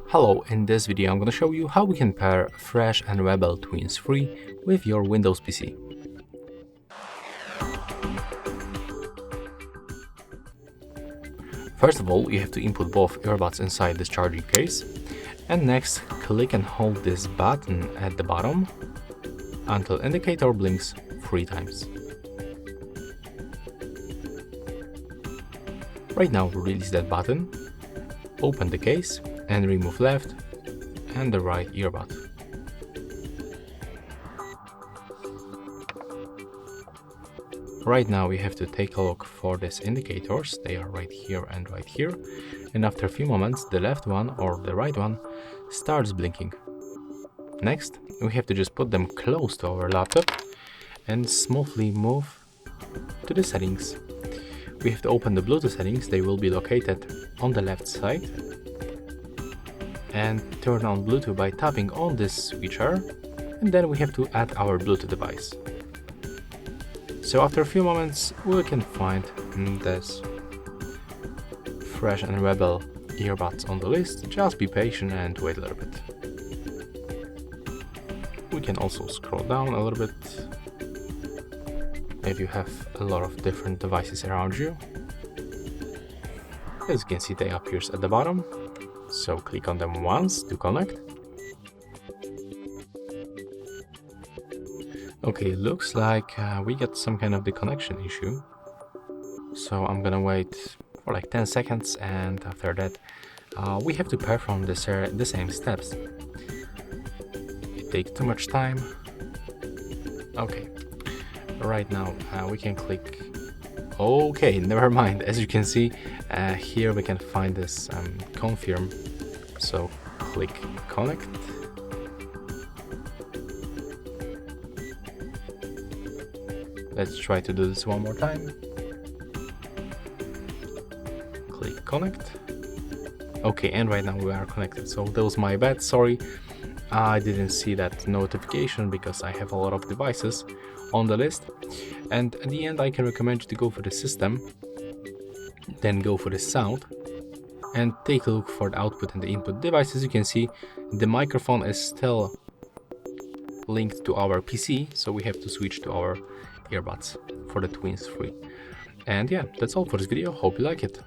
Hello, in this video I'm going to show you how we can pair Fresh and Rebel Twins Free with your Windows PC. First of all, you have to input both earbuds inside this charging case, and next click and hold this button at the bottom until indicator blinks 3 times. Right now release that button, open the case and remove left and the right earbud. Right now we have to take a look for these indicators. They are right here and right here, and after a few moments the left one or the right one starts blinking. Next we have to just put them close to our laptop and smoothly move to the settings. We have to open the Bluetooth settings. They will be located on the left side, and turn on Bluetooth by tapping on this switcher, and then we have to add our Bluetooth device. So after a few moments we can find this Fresh and Rebel earbuds on the list. Just be patient and wait a little bit. We can also scroll down a little bit if you have a lot of different devices around you. As you can see, they appear at the bottom, so click on them once to connect. Okay, looks like we got some kind of the connection issue, so I'm gonna wait for like 10 seconds, and after that we have to perform the same steps. It takes too much time. Okay, right now we can click. Okay, never mind. As you can see, here we can find this confirm, so click connect. Let's try to do this one more time. Click connect. Okay, and right now we are connected. So that was my bad, sorry. I didn't see that notification because I have a lot of devices on the list. And at the end I can recommend you to go for the system, then go for the sound, and take a look for the output and the input device. As you can see, the microphone is still linked to our PC, so we have to switch to our earbuds for the Twins Free. And yeah, that's all for this video. Hope you like it.